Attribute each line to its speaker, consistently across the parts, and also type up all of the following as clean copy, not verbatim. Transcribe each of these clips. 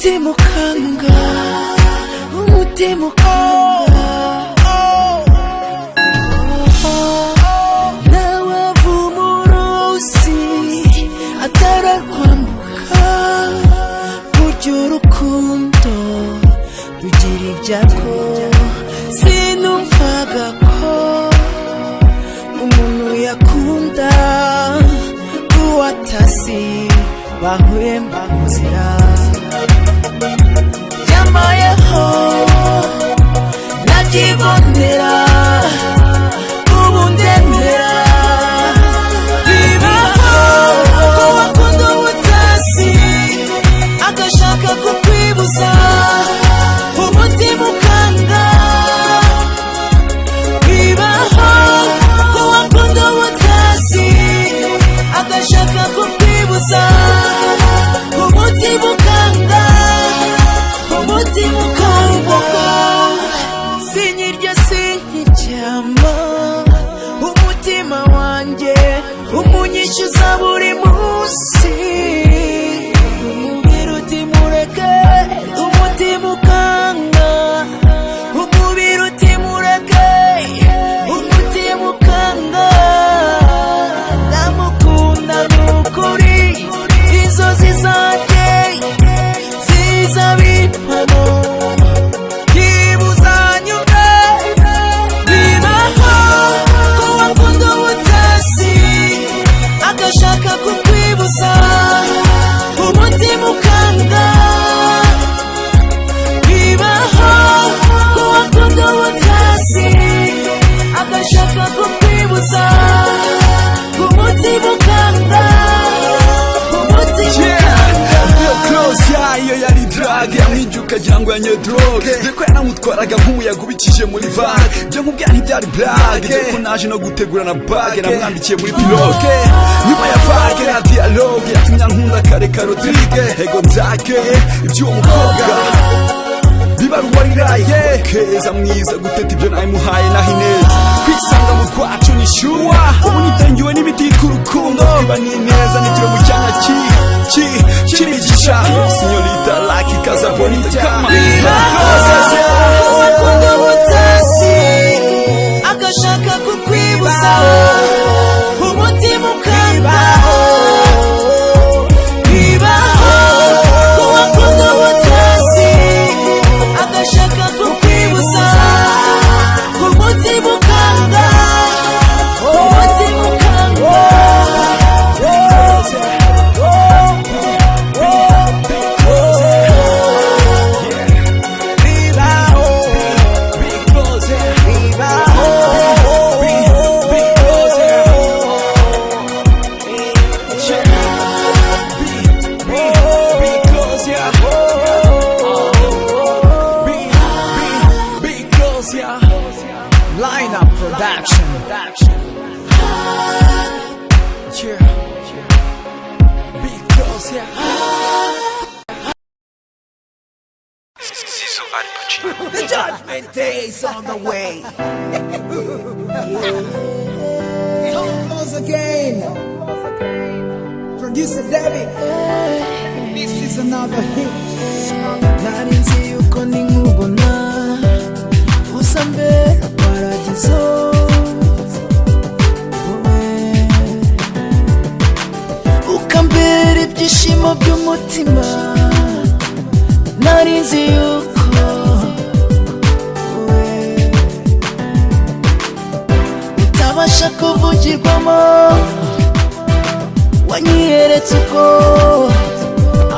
Speaker 1: umutima ukanga, umutima ukanga. Nawavuma uruzi atarakwambuka, burya urukundo rugira ibyago. Sinumvaga ko umuntu yakunda uwatasi bahwemba muzira. Yamayeho nabyibonera, ubu ndemera. Bibaho ko wakunda ubutasi agashaka kukwibuza, umutima ukanga. Bibaho ko wakunda ubutasi agashaka kukwibuza, umutima ukanga, umutima ukanga. Sinyirya sinkiryama, umutima wanjye umunyishyuza buri munsi. Umubiri uti mureke, umutima ukanga. Umubiri uti mureke, umutima ukanga. Ndamukunda nukuri, inzozi zanjye ziza bimpamo. Yibuzanyuka, bibaho ko wakunda ubutasi agashaka kukwibuza, umutima ukanga. Bibaho ko wakunda ubutasi agashaka kukwibuza, umutima ukanga, umutima ukanga.
Speaker 2: Iyo yari drag yamwinjuka ukagira ngo yanye droge, deko yanamutwaraga nk'umuyaga ubikije muri vague. Byo nkubwira ntibyari blague, deko naje no gutegura na bag namwambikiye muri pilogue. Nyuma ya vague na dialogue yatumye nkunda Kareka Rodrigue. Ego nzake iby'uwo mukobwa bibaruwa riraye, keza mwiza guteta ibyo nayimuhaye naho ineza. Kwisanga mu kwacu ni shuwa, ubu nitengiwe n'ibiti k'urukundo. Twiba ni neza nigire mu cyanya cy'imigisha. Sinyorita Lucky Casabonita kama
Speaker 1: wakunda ubutasi agashaka kukwibuza, umutima ukanga. Bibaho ko wakunda ubutasi agashaka kukwibuza, umutima ukanga, umutima ukanga.
Speaker 3: Line Up Production. Yeah. Because the judgment day is on the way. Come close again. Producer David. This is another hit.
Speaker 1: Narinzi yuko ninkubona usambera paradiso. Ukambera ibyishimo by'umutima. Narinzi yuko utabasha kuvugirwamo. Wanyiyeretse uko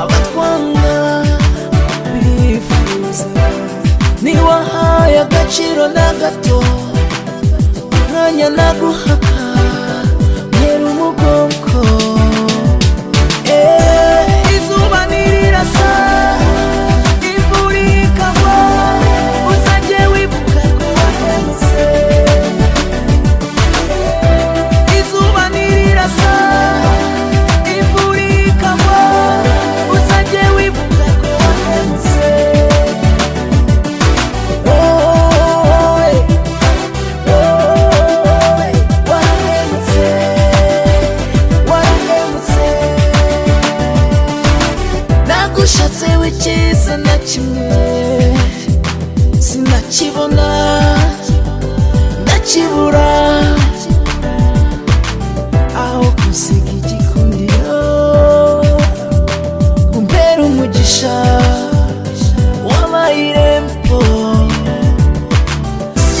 Speaker 1: abatwanga bifuza. Niwahaye agaciro na gato, umwanya naguhaka ntera umugongo. Izuba nirirasa, imvura ikagwa, uzajye wibuka ko wahemutse. Izuba nirirasa, imvura ikagwa, uzajye wibuka ko wahemutse. Ushatse icyiza na kimwe sinakibona ndakibura aho gusiga igikundiro kumbera umugisha wabaye irembo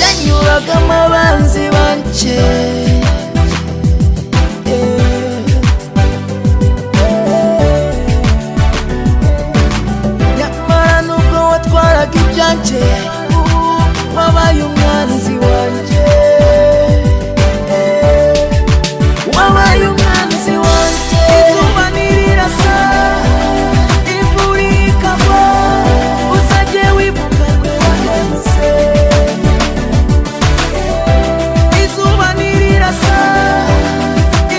Speaker 1: yanyuragamo abanzi banje nyamara nubwo watwaraga ibyanjye wabaye umwanzi wanjye wabaye umwanzi wanjye izuba nirirasa imvura ikagwa uzajye wibuka ko wahemutse izuba nirirasa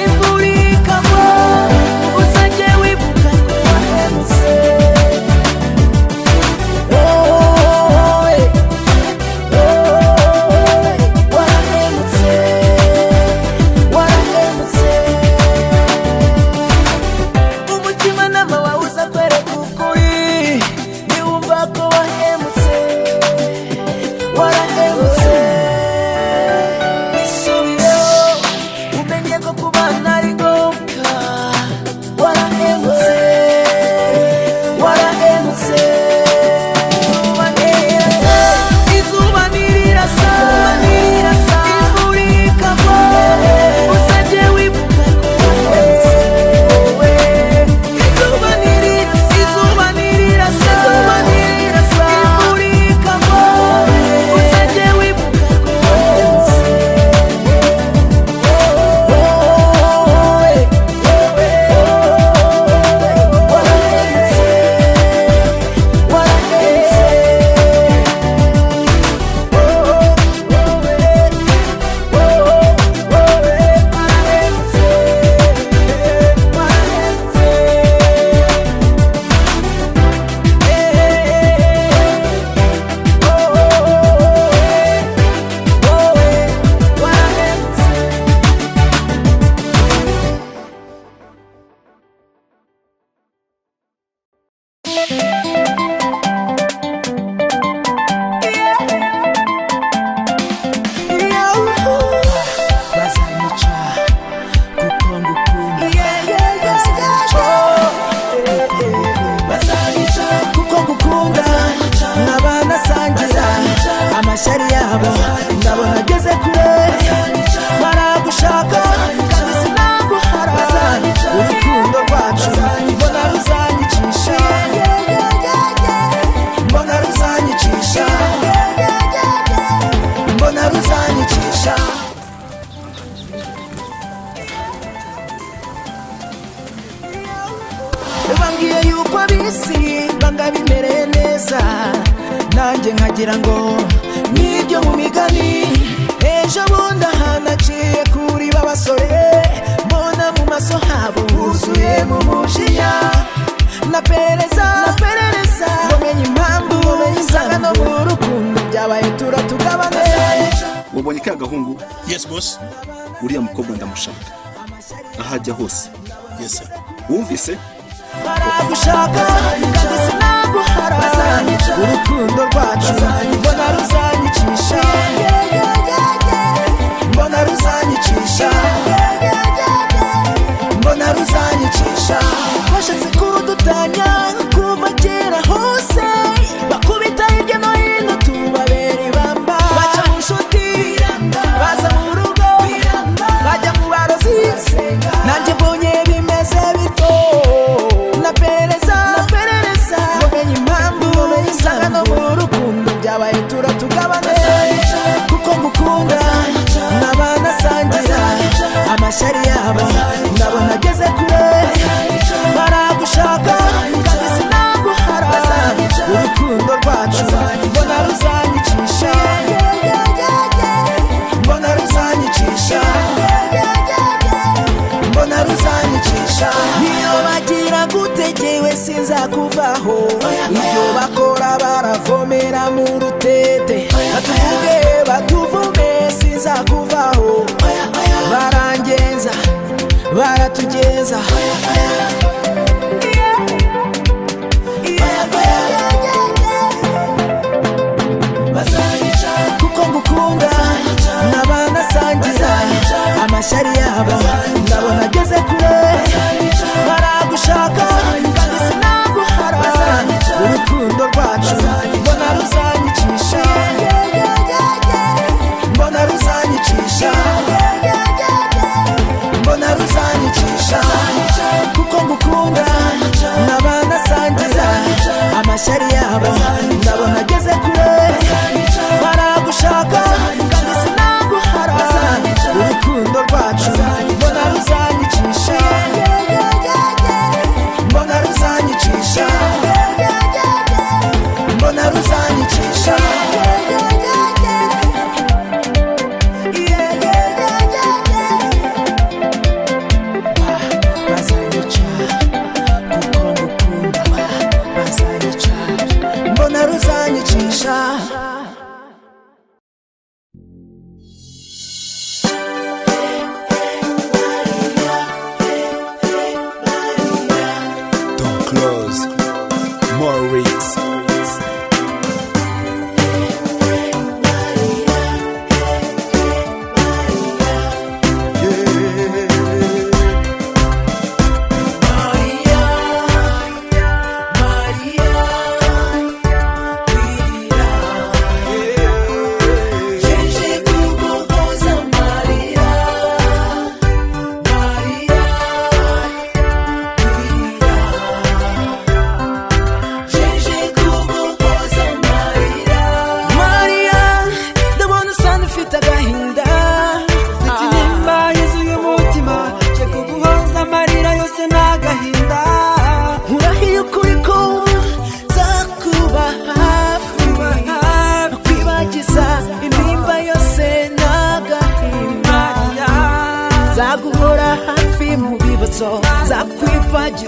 Speaker 1: imvura ikagwa uzajye wibuka ko wahemutse bambwiye yuko abisi banga bimereye neza nanjye nkagira ngo nibyo mu migani ejo bundi ahantu aciye kuri babasore mbona mu maso habo huzuye mu mujinya naperereza ngomenye impamvu nsanga no mu rukundo byabaye turatugabane
Speaker 2: wabonye ka gahungu
Speaker 4: Yes boss.
Speaker 2: uriya mukobwa ndamushaka ahajya hose
Speaker 4: Yes sir.
Speaker 2: wumvise
Speaker 1: baragushaka kandi sinaguhara urukundo rwacu mbona ruzanyicisha mbona ruzanyicisha mbona ruzanyicisha bashatse kudutanya kuva kera hose bakubita hirya no hino tubabera ibamba baca mu nshuti baza mu rugo bajya mu barozi nanjye mbonye bimeze bito naperereza ngomenye impamvu nsanga no mu rukundo byabaye turatugabane kuko ngukunda n'abana sangira amashyari yabo ndabona ageze kure baragushaka kandi sinaguhara urukundo rwacu mbona ruzanyicisha mbona ruzanyicisha mbona ruzanyicisha niyo bagira gutegewe sinzakuvaho ibyo bakora baravomera mu rutete batuvuge batuvume sinzakuvaho barangenza baratugeza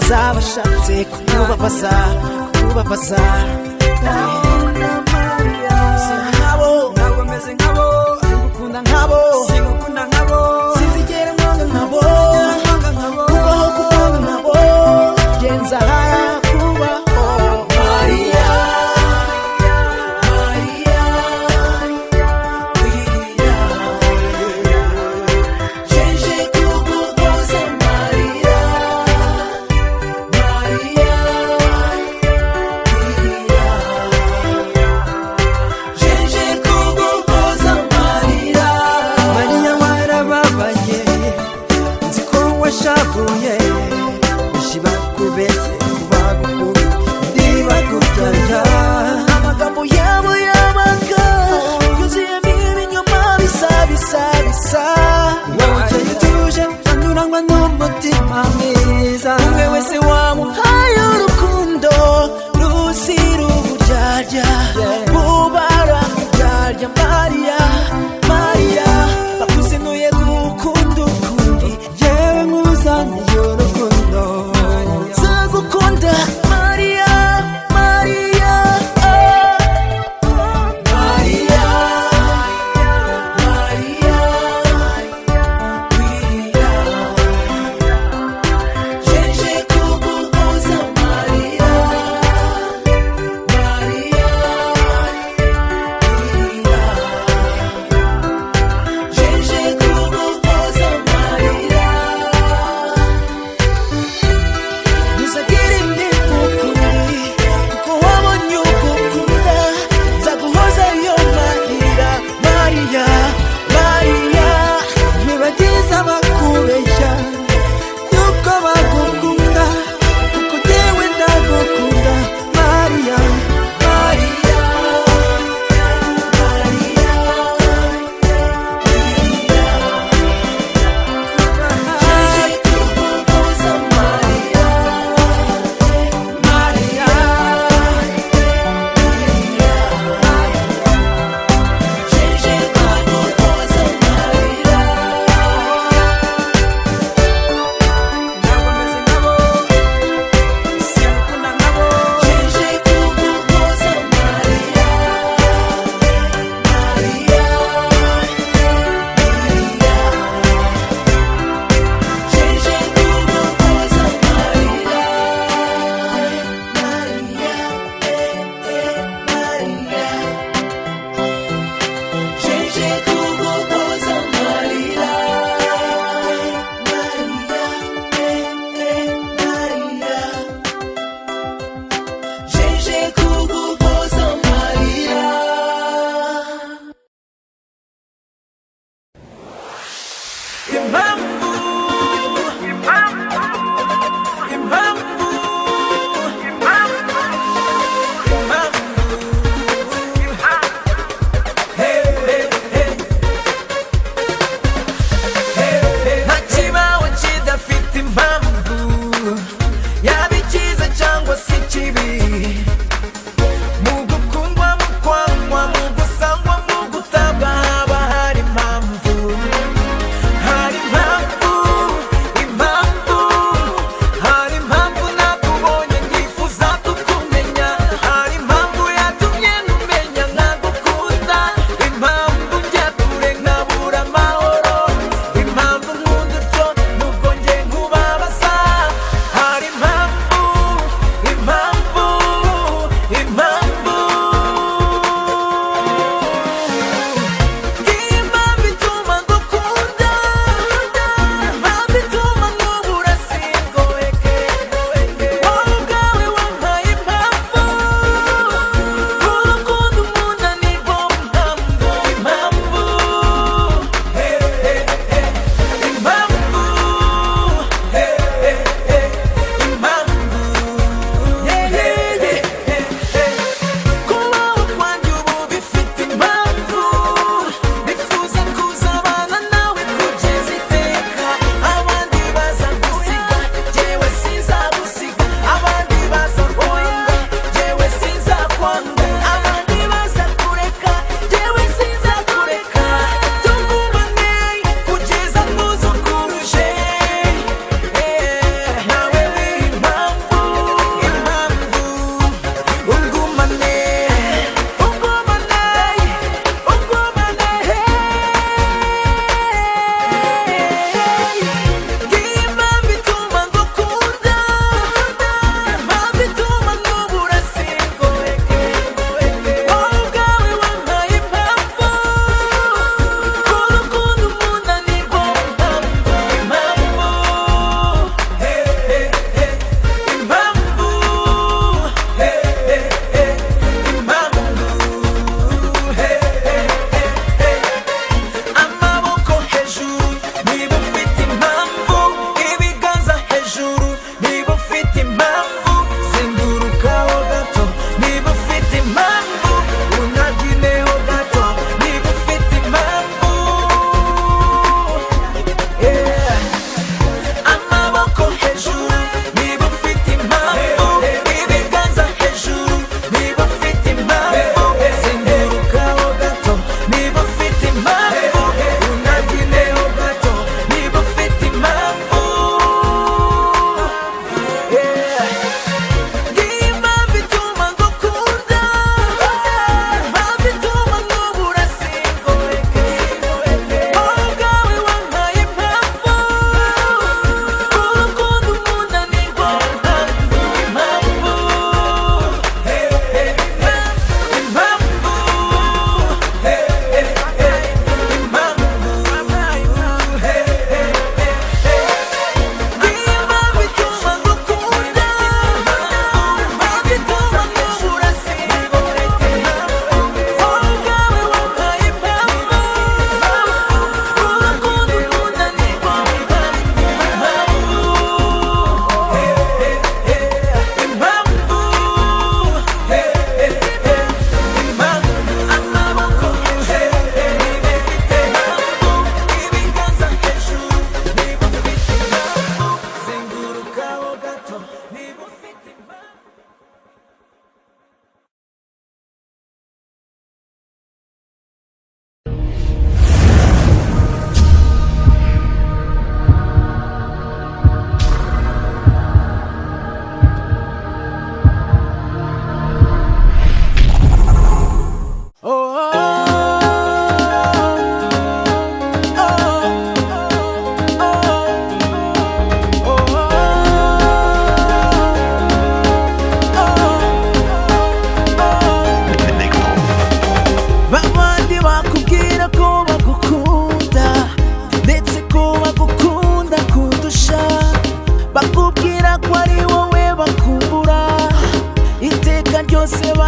Speaker 1: z'abashatse kukubabaza kukubabaza nkabo ntabwo meze nkabo ngukunda nkabo singukunda nkabo sinzigera mwanga nkabo kubaho kubanga nkabo genza kubaho Maria Maria Maria jeje kukubaza Maria Maria jeje kukubaza Maria Maria warababaye nzi ko washavuye bishiba kubeshye kubagukuru ndibagubyarya amagambo yabo yabaga yuzuyemo ibinyoma bisa bisa bisa wowe utuje anyuranywa n'umutima mwiza umwe wese wamuhaye urukundo ruzira uburyarya bubara uburyarya Maria Maria bakuzinuye gukunda ukundi yewe nkuzaniye urukundo zagukunda Maria Maria Maria Maria Maria jeje kukubaza Maria Maria Maria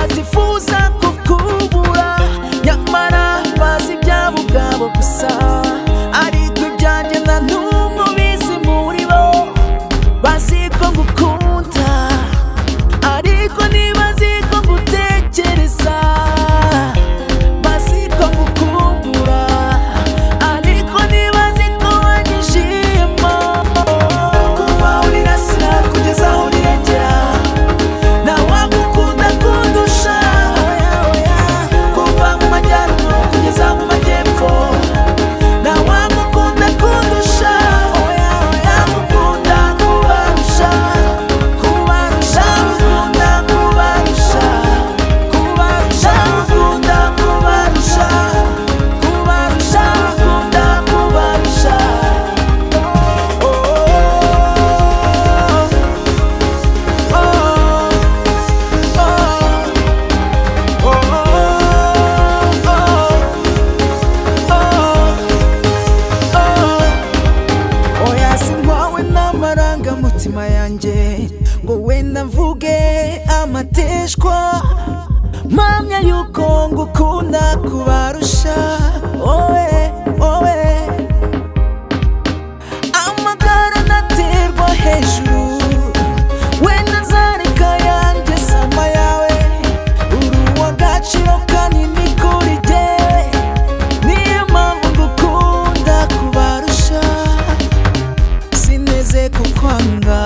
Speaker 1: batifuza kukubura, nyamara bazi ibyabo ubwabo gusa. Ariko ibyanjye nta n'umwe ubizi muri bo. Bazi ko ngukunda ariko ntibazi ko ngutekereza. Bazi ko ngukumbura ariko ntibazi ko wanyishima. Kuva aho urasira kugeza aho urengera, ntawagukunda kundusha. Kuva mu majyaruguru kugeza mu majyepfo, ntawagukunda kundusha. Ndagukunda kubarusha, kubarusha, ngukunda kubarusha, kubarusha, ngukunda kubarusha, kubarusha, ngukunda kubarusha. Oya sintwawe n'amarangamutima yanjye ngo wenda mvuge amateshwa, mpamya yuko ngukunda kubarusha. Owe owe amagara naterwa hejuru, wenda nzareka yanjye sama yawe. Uri uw'agaciro kanini kuri jye, niyo mpamvu ngukunda kubarusha. Sineze kukwanga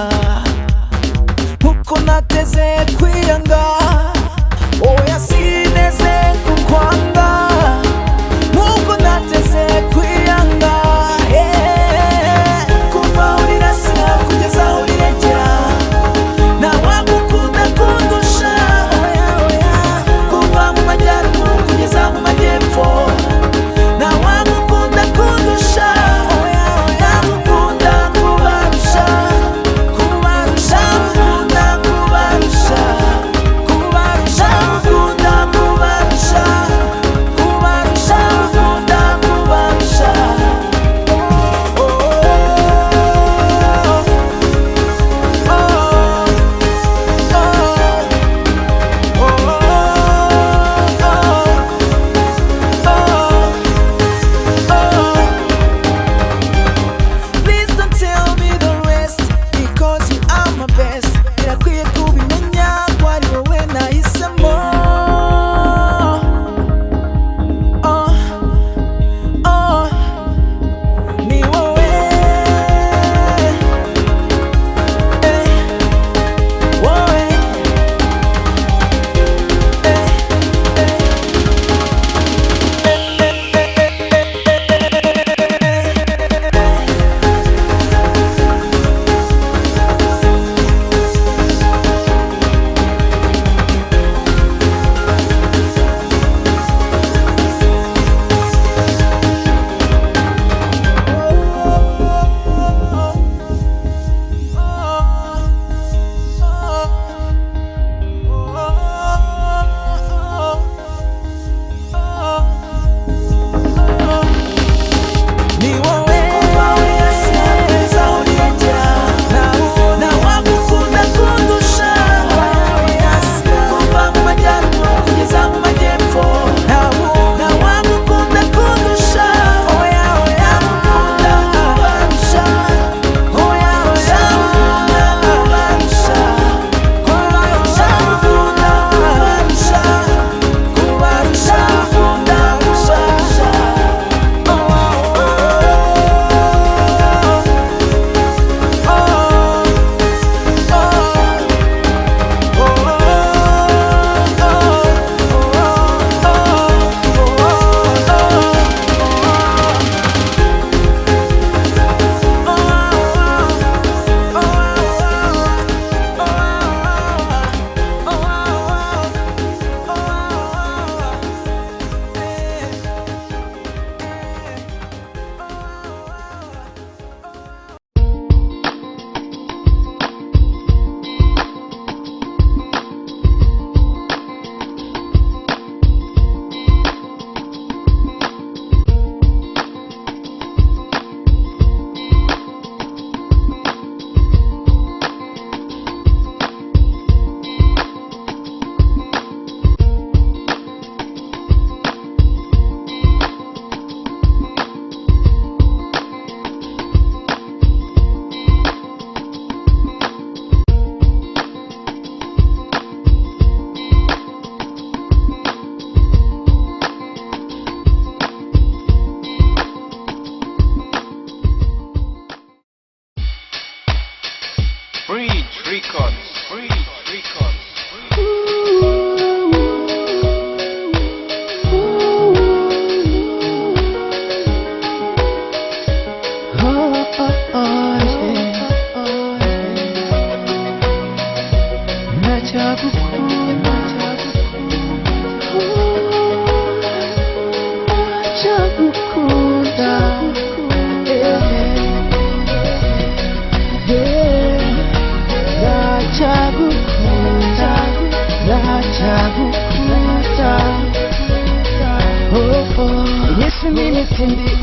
Speaker 1: nkuko nateze kwiyanga. Oya sineze kukwanga nkuko nateze kwiyanga.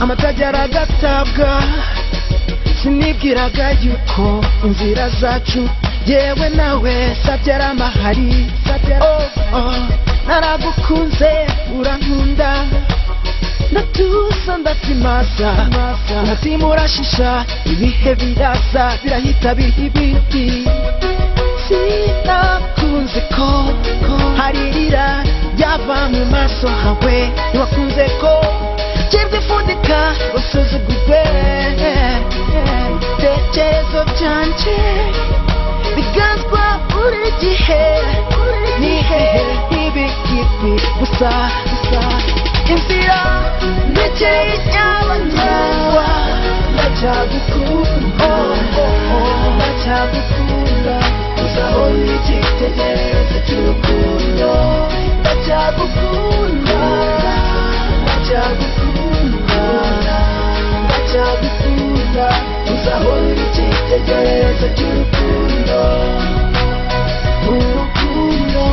Speaker 1: amatajyara agatabwa sinibwiraga yuko inzira zacu yewe nawe sabyara amahari naragukunze urankunda ndatuza ndatimaza umutima urashisha ibihe biraza birahita biha ibindi sinakunze ko haririra ryava mu maso hawe ntiwakunze ko Chibwifundika usuzugurwe tekerezo byanje bigazwa buri gihe nihehe ibikipi gusa inzira ndekeye nyabagendwa ndacyagukunda uzaho igitekerezo cy'urukundo ndacyagukunda uzahora igitekerezo cy'urukundo urukundo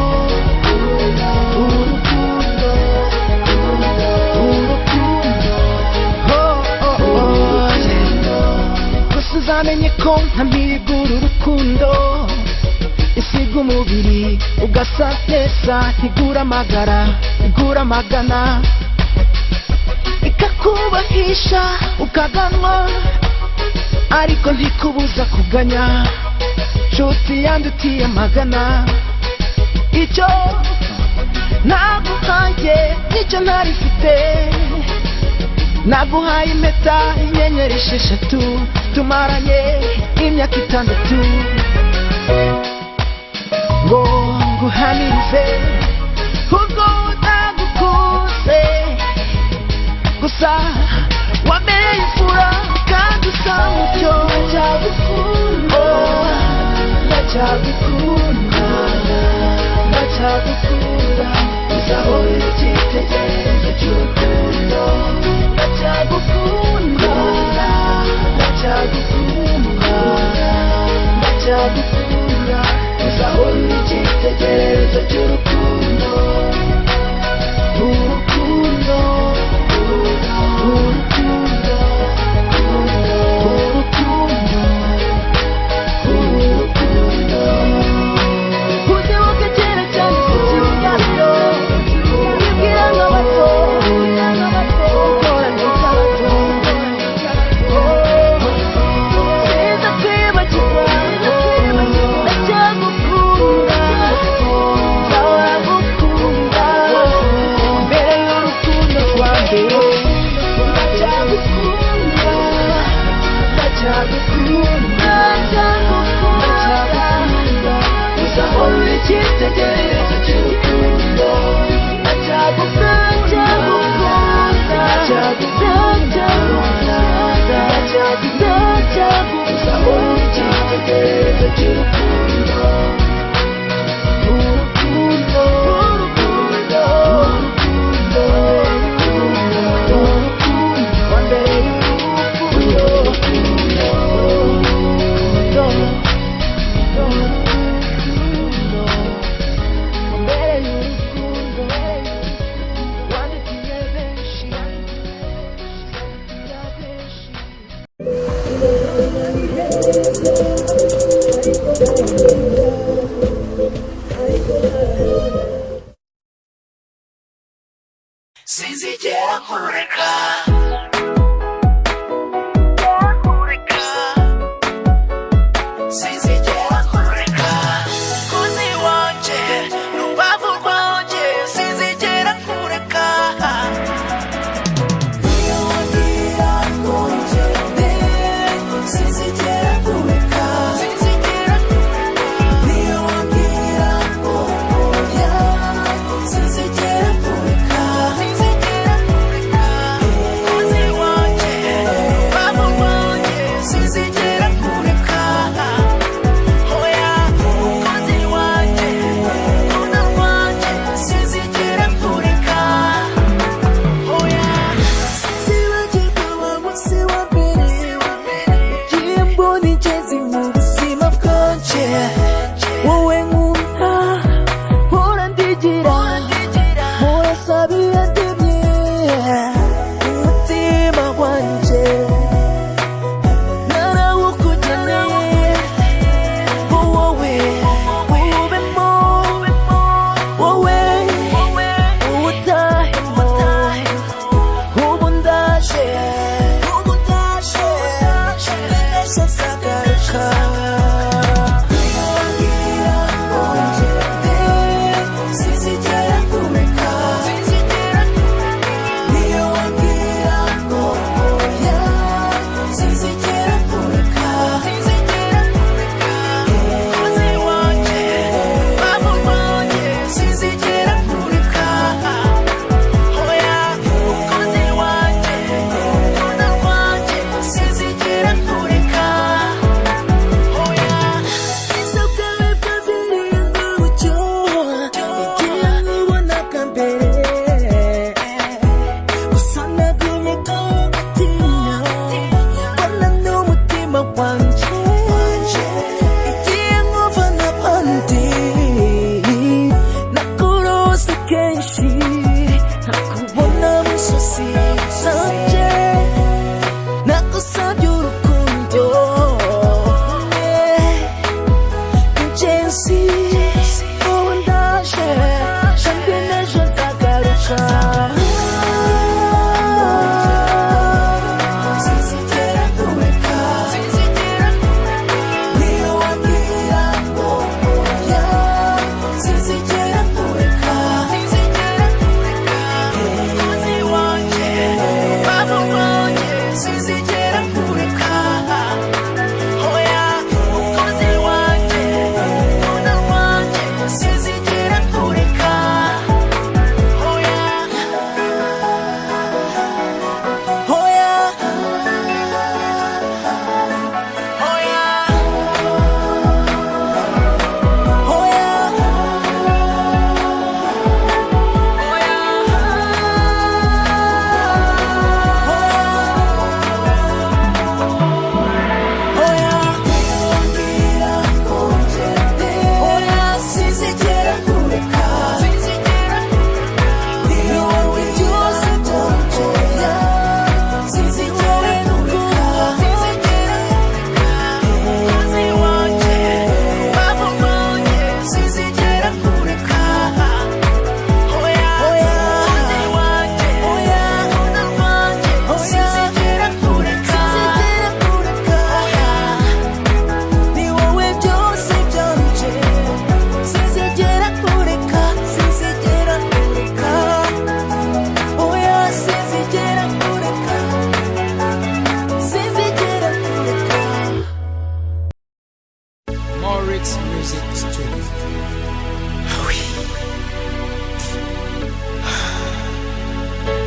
Speaker 1: gusa uzamenye ko ntamigura urukundo isiga umubiri ugasa neza ntigura amagara igura amagana ikakubahisha ukaganwa ariko ntikubuza kuganya nshuti yandutiye magana icyo naguhaye nicyo ntarifite naguhaye impeta inyenyeri 6 tumaranye imyaka 6 ngo nguhamirize ubwo nagukuze gusa wambereye imfura kandi usa mucyo ndacyagukunda uzahora igitekerezo cy'urukundo ndacyagukunda uzahora igitekerezo cy'urukundo urukundo
Speaker 3: sinzigera nkureka sinzigera nkureka kuzi wanje rubavu rwanje sinzigera nkureka niyo ngira nkonje sinzigera nkureka niyo ngira nkonja sinzigera nkureka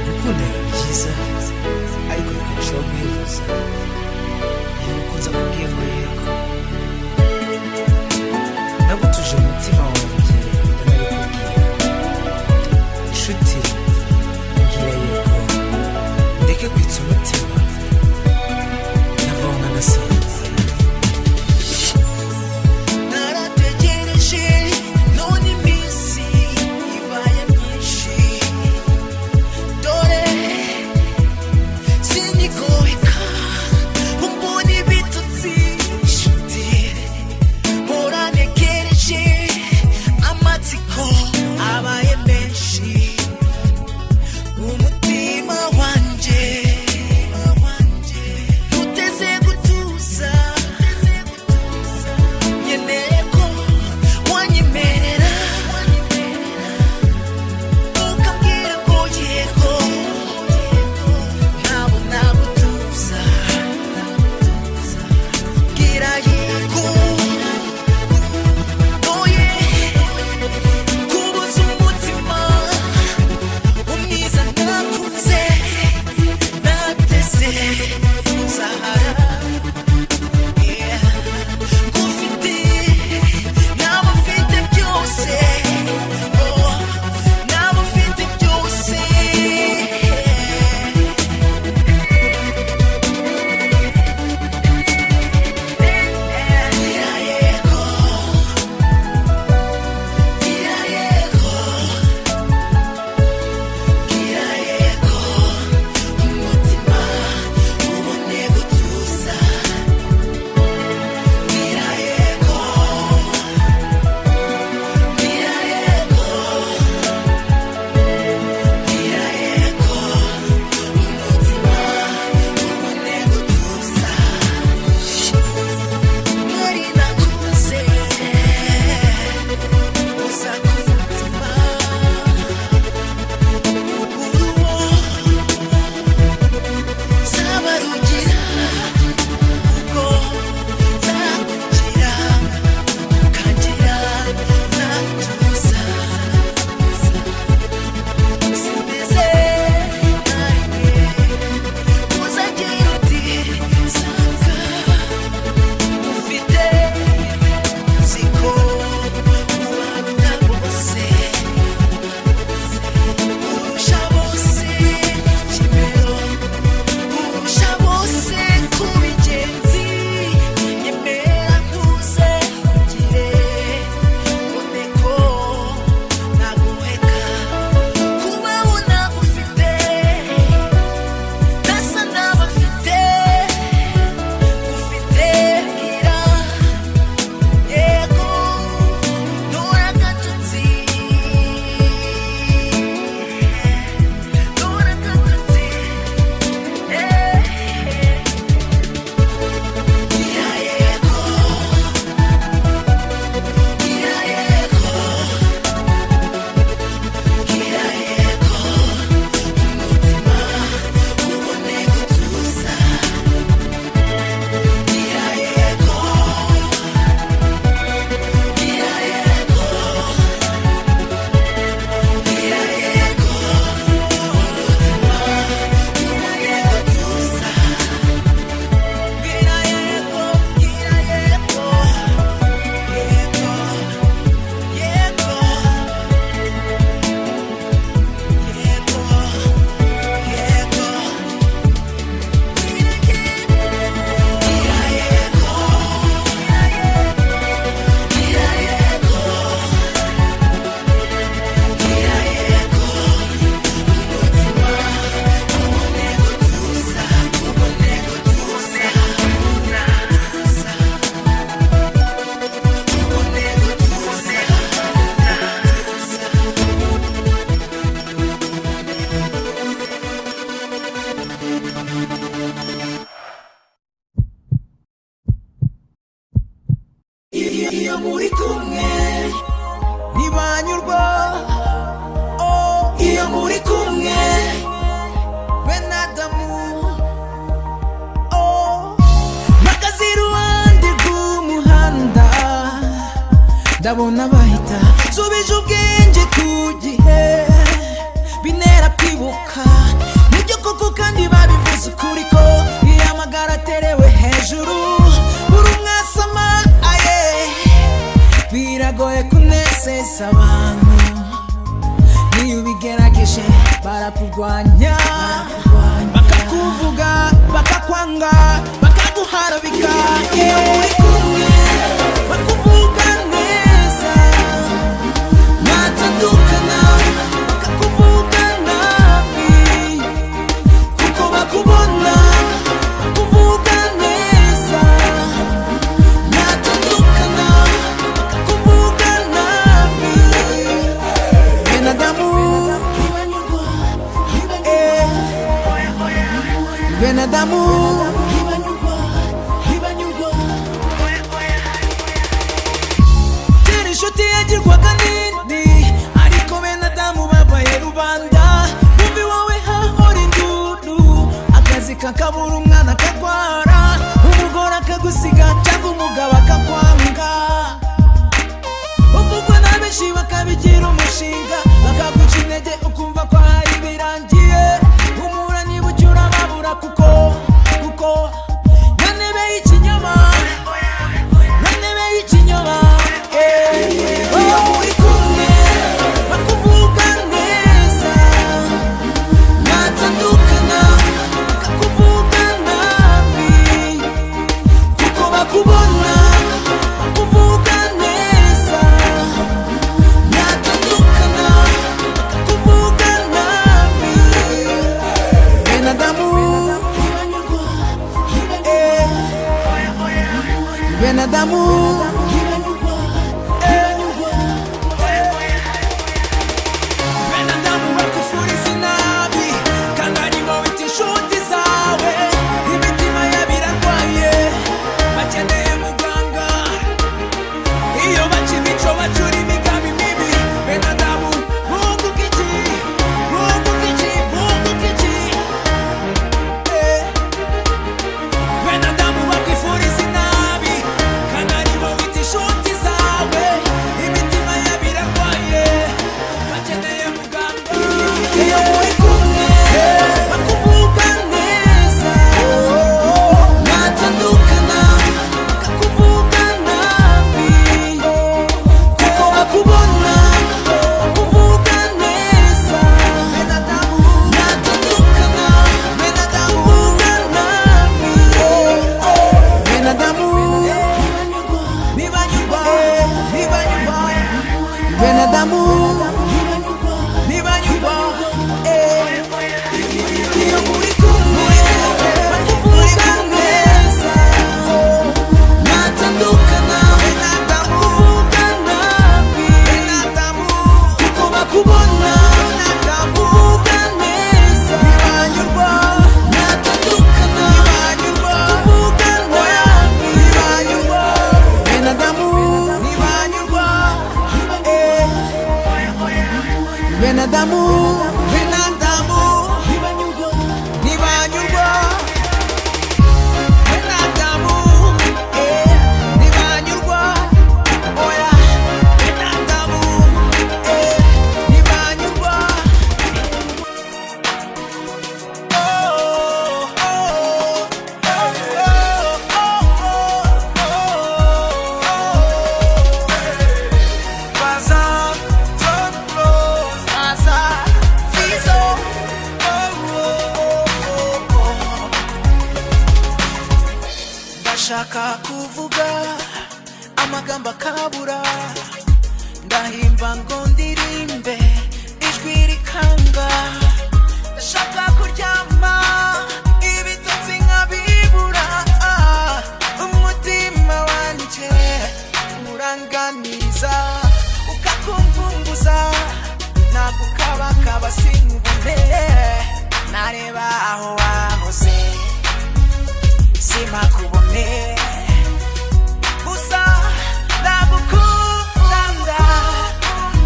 Speaker 1: Gukunda biba byiza ariko bikarushaho guhemuza iyo ukunze akubwiye ngo yego nagutuje umutima wanjye ndanabikubwira inshuti mbwira yego ndeke kwitsa umutima navaho nkanasaza narategereje none iminsi ibaye myinshi dore sinyigoheka umbona ibitutsi inshuti mpora ntegereje amatsiko abaye menshi umutima wanje uteze gutuza nkeneye ko wanyemerera ukambwira ko yego ntabona gutuza bwira yego oye kubuza umutima umwiza nakunze nateze sahara ngufite naba mfite byose naba mfite byose gira yego gira yego gira yego umutima ubone gutuza gira yego gira yego gira yego umutima ubone gutuza mwari nakuze uza ku mutima uruwo zaba rugira ubwo zakugira ukagira zatuza simeze narimwe uzagira uti sanga ufite ziko uwaruta bose urusha bose kimero urusha bose kuba ingenzi nyemera ntuze ugire mbone ko naguheka kubaho nagufite ntasa n'abafite ufite bwira yego ntura agatotsi ntura agatotsi gira yego gira yego gira yego umutima ubone gutuza gira yego gira yego gira yego umutima ubone gutuza gira yego gira yego yego iyo muri kumwe ntibanyurwa iyo muri kumwe bene Adamu mpagaze iruhande rw'umuhanda ndabona bahita agahinda subije ubwenge ku gihe binera kwibuka nibyo koko kandi babivuze ukuri ko iyo amagara aterewe hejuru buri umwasama aye biragoye kunezeza abantu niyo ubigerageje barakurwanya bakakuvuga bakakwanga bakaguharabika iyo muri kumwe bakuvuga neza mwatandukana bakakuvuga nabi kuko bakubona bakuvuga neza mwatandukana bakakuvuga nabi benadamu benadamu tera inshuti yagirwaga n'indi ariko benadamu babaye rubanda bumvi wowe hahora induru akazi kakabura umwana akagwara umugore akagusiga cyangwa umugabo akakwanga uvugwa na benshi bakabigira umushinga bakaguca intege ukumva ko hari birangiye humura niba ucyura babura kuko nyanebe y'ikinyoma nyanebe y'ikinyoma iyo muri kumwe bakuvuga neza mwatandukana bakakuvuga nabi kuko bakubona bakuvuga neza mwatandukana bakakuvuga nabi benadamu benadamu benadamu bakufuriza inabi kandi arimo wita inshuti zawe imitima yabo irarwaye bakeneye muganga iyo baca imico bacura imigambi mibi benadamu bunguka iki bunguka iki bunguka iki benadamu bakwifuriza inabi kandi arimo wita inshuti zawe imitima yabo irarwaye bakeneye muganga iyo muri kumwe bakuvuga neza mwatandukana bakakuvuga nabi kuko bakubona bakuvuga neza benadamu mwatandukana benadamu nabi benadamu ntibanyurwa benadamu ntibanyurwa iyo muri kumwe bakuvuga neza mwatandukana bakuvuga nabi kuko bakubona bakuvuga neza ntibanyurwa mwatandukana bakuvuga nabi ntibanyurwa benadamu ntibanyurwa benadamu benadamu ntibanyurwa benadamu ntibanyurwa oya benadamu ntibanyurwa ndashaka kuvuga amagambo akabura ndahimba ngo ndirimbe ijwi rikanga ndashaka kuryama ibitotsi nkabibura umutima wanjye uranganiza ukakumvunguza nagukabakaba sinkubone nareba aho wahoze simakubone gusa ndagukunda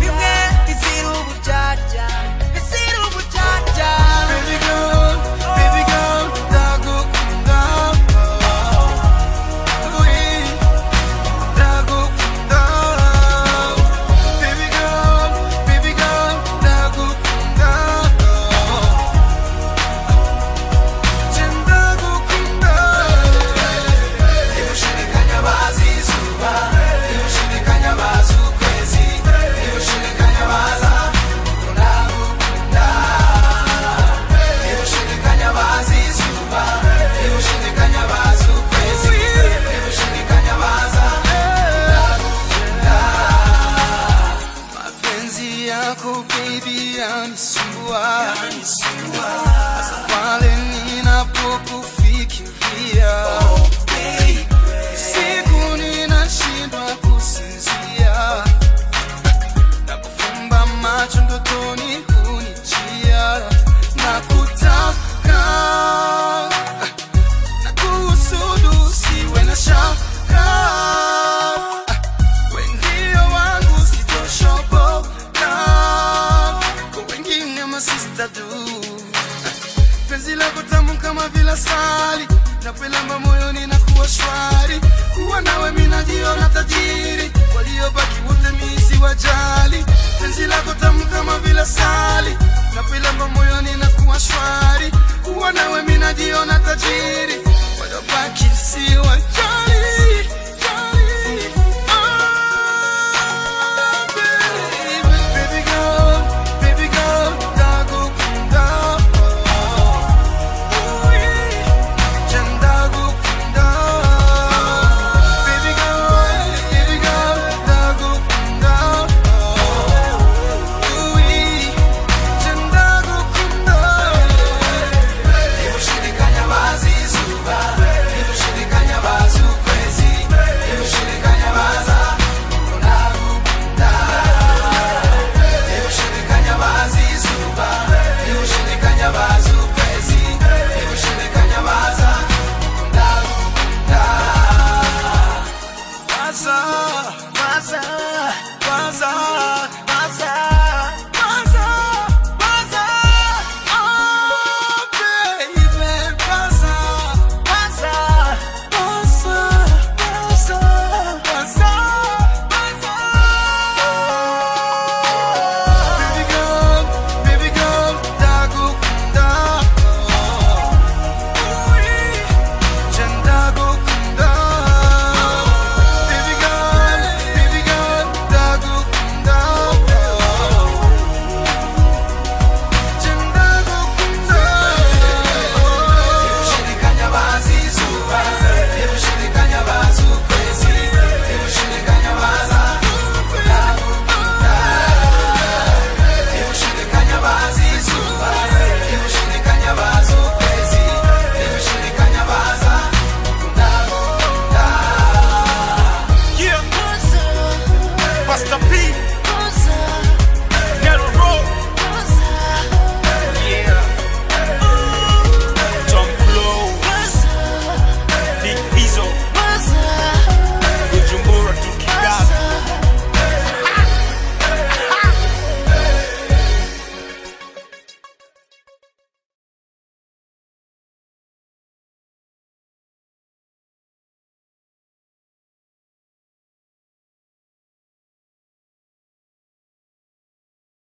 Speaker 1: bimwe bizira uburyarya baby girl ndagukunda ndagukunda
Speaker 4: yanisumbua hasa pale ninapokufikiria. Siku ninashindwa kusinzia, napofumba macho ndotoni hunijia, nakutaka na kuhusudu usiwe na shaka. Wendio wangu sitoshoboka, kwa wengine masista tu. Penzi lako tamu kama vile asali, napelamba moyoni na kuwa shwari. Kuwa nawe mimi najiona tajiri, waliobaki wote mimi siwajali. Penzi lako tamu kama vile asali, napelamba moyoni na kuwa shwari. Kuwa nawe mimi najiona tajiri, waliobaki siwajali.